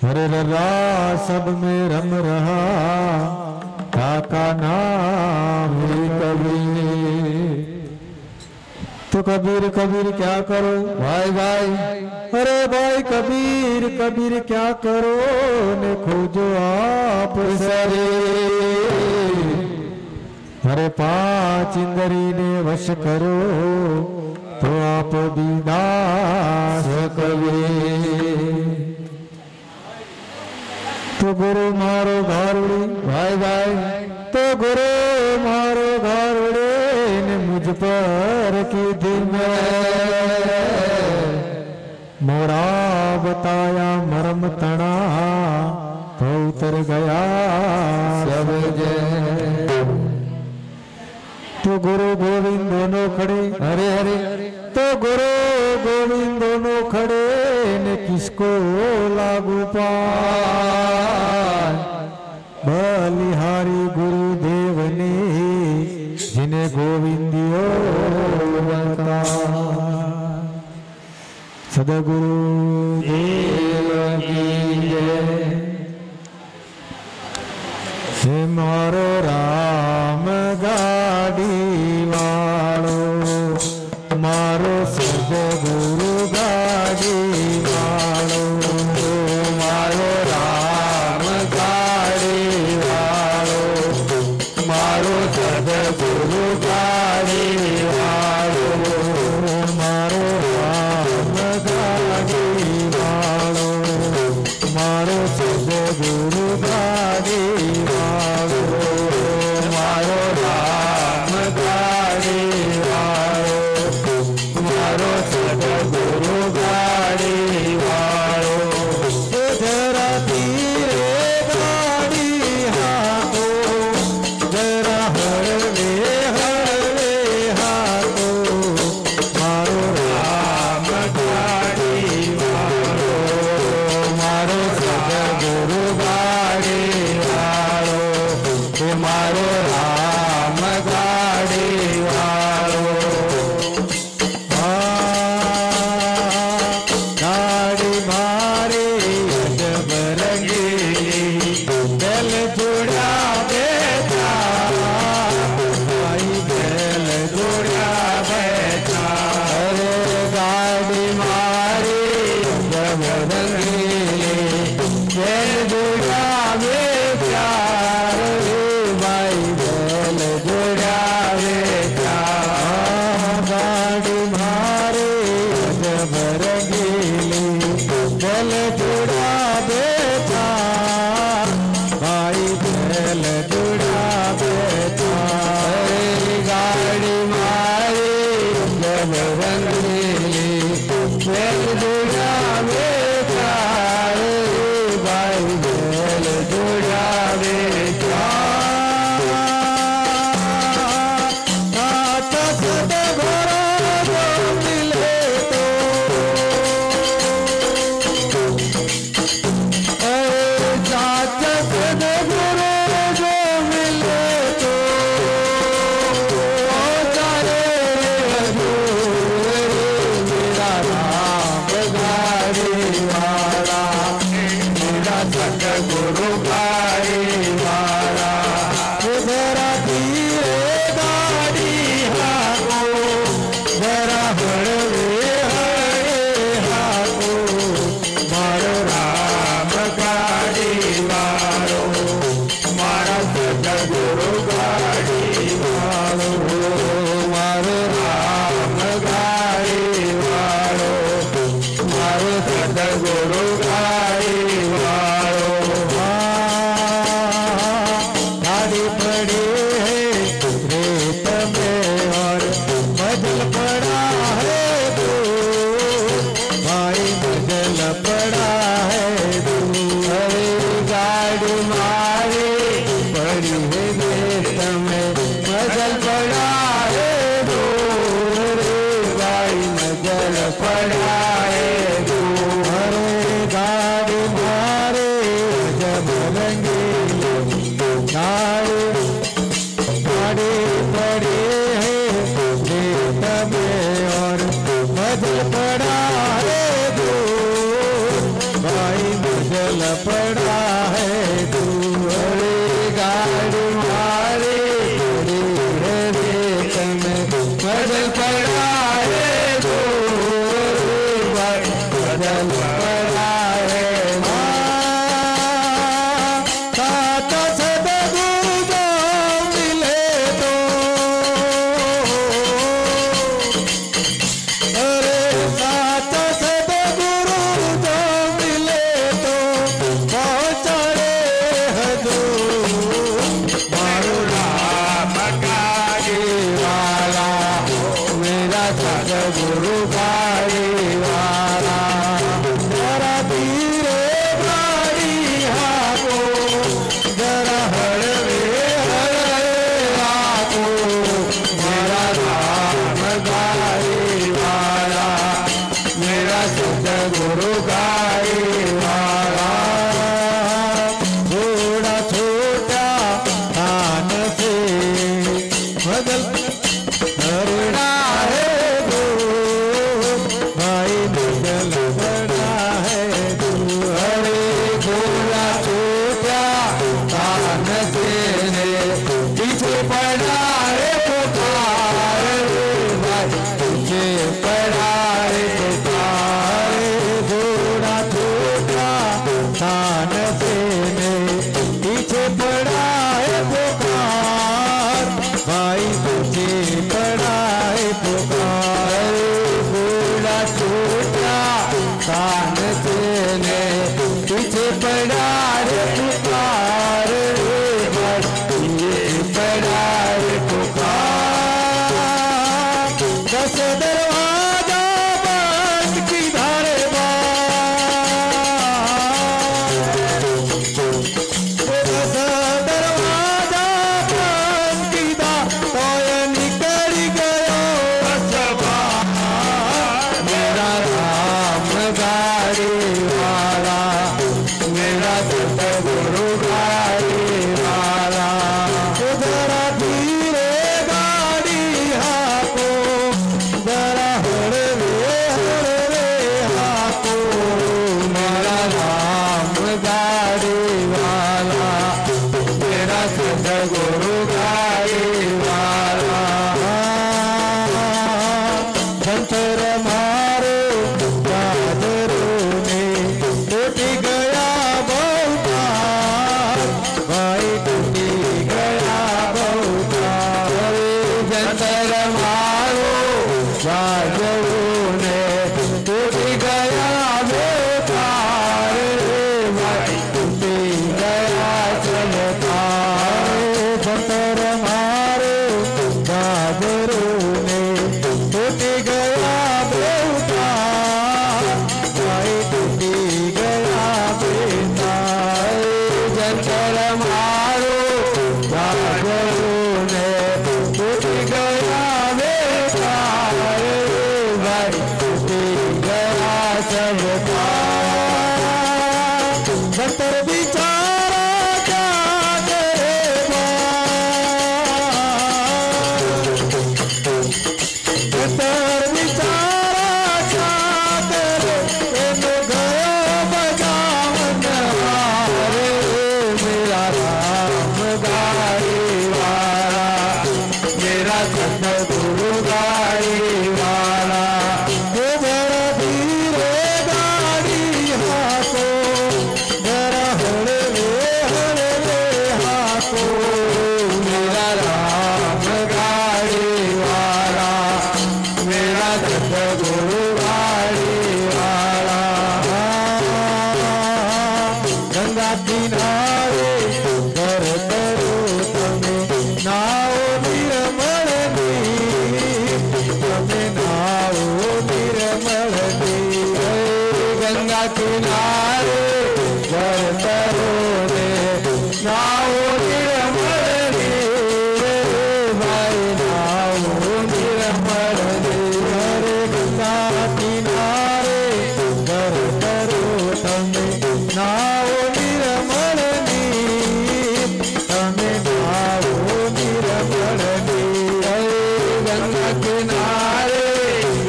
हरे ररा सब में रम रहा काका नाम कबीर। तो कबीर कबीर क्या करो भाई भाई, अरे भाई कबीर कबीर क्या करो ने खोजो आप सरे। अरे पांच इंद्री ने वश करो तो आप विनाश कबीर। तो गुरु मारो घारुड़ी भाई भाई, तो गुरु मारो घारुड़े ने मुझ पर की दिन मोरा बताया मरम तना तो उतर गया सब जय। तो गुरु गोविंद दोनों खड़े हरे हरे, तो गुरु गोविंद दोनों खड़े ने किसको लागू पाए। बलिहारी गुरुदेव ने जिन्हें गोविंदियो बता। सदगुरु देव की जय। हे मारो राम गाड़ी वालो, मारो सदगुरु गाड़ी वालो, मारो राम गाड़ी वालो, मारो सदगुरु गाड़ी वालो, मारो राम गाड़ी वालो, मारो सदगुरु गाड़ी वालो, मारो राम गाड़ी वालो, मारो सदगुरु गाड़ी वालो। जरा धीरे गाड़ी हाथो, जरा हरवे हाथो, मारो राम गाड़ी वालो, मारो सदगुरु गाड़ी वालो, मारो राम गाड़ी वालो। गाड़ी मारे जब रंगीली दिल जुड़ा बेटा, भाई दिल जुड़ा बेटा। अरे गाड़ी मारे जब रंगीली दिल जुड़ा बेटा, भाई दिल जुड़ा बेटा। गाड़ी मारे जब रंगीली दिल जुड़ा बेटा, भाई दिल जुड़ा बेटा। अरे गाड़ी मारे जब रंगीली दिल जुड़ा बेटा, भाई दिल जुड़ा बेटा। गुरु गाड़ी वाला, जरा धीरे गाड़ी हाथो, जरा हड़वे हाथो, मारो राम गाड़ी वालो, मारा सदगुरु गाड़ी वालो, मारो राम गाड़ी वालो, मारो सदगुरु गाड़ी वालो। गाड़ी पड़ी है रेत में और मजल पड़ा है तू, भाई मजल पड़ा है तू। अरे गाड़ी मारे पड़ी है रेत में मजल पड़ा है तू, अरे भाई मजल पड़ा है तू। अरे बदल पड़ा है तू अरे गाड़ी मारे रेत में बदल पड़ा है तू बदल पड़ा है साथ सदगुरु जो मिले तो अरे साथ सदगुरु जो मिले तो पहुँचड़े हजूर मारो राम गाड़ी वाला मेरा सदगुरु गाड़ी वाला जरा धीरे गाड़ी हाको जरा हड़वे हाको मेरा राम गाड़ी वाला मेरा सदगुरु गाड़ी वाला थोड़ा छोटा कान से बदल करना है तू भाई बदल पड़ा है तू अरे थोड़ा छोटा कान से पीछे पड़ा है पुकार भाई पीछे पड़ा है पुकार थोड़ा छोटा कान से पीछे पड़ा है पुकार भाई पीछे पड़ा है पुकार थोड़ा छोटा कान से पीछे पड़ा है पुकार पीछे पड़ा है पुकार दस दरवाजा बंद की धारे दस दरवाजा बंद की तो निकल गयो मेरा राम गाड़ी वाला मेरा सदगुरु गाड़ी वाला जरा धीरे गाड़ी हाको जरा हड़वे हाको मेरा राम गाड़ी वाला मेरा सदगुरु गाड़ी वाला संतर मारो दादरों ने टूट गया बहुतार भाई टूट गया बहुतार संतर मारो दादरों ने टूट गया बहुतार भाई टूट गया चलतार संतर मारो दादरों ने टूट गया बहुतार भाई टूट गया बेतार जंतर मारो दादरों ने टूट गया बेतार भाई टूट गया सबतार जंतर बिचारा क्या करे जंतर बिचारा क्या करे गयो बजावन हारे मेरा राम गाड़ी वाला मेरा सदगुरु गाड़ी वाला जरा धीरे गाड़ी हाको जरा हड़वे हाको मेरा राम गाड़ी वाला मेरा सदगुरु गाड़ी वाला गंगा किनारे घर करो तमे नाओ निर्मल तमे नाओ निर्मल गंगा किनारे घर करो रे नाओ निर्मल भाई नाओ निर्मल हरे गंगा किनारे घर करो तमे नाओ निर्मल तमे नाओ निर्मल हरे गंगा किनारे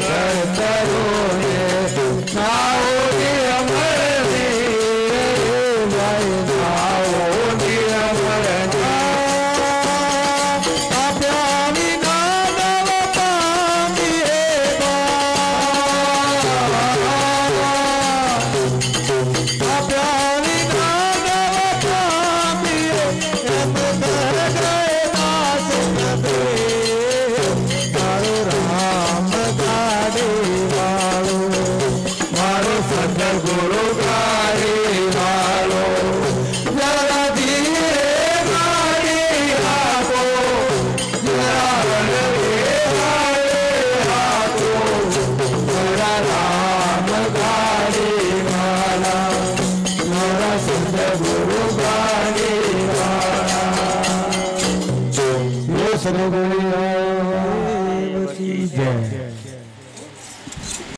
घर करो रे नाओ निर्मल सदगुण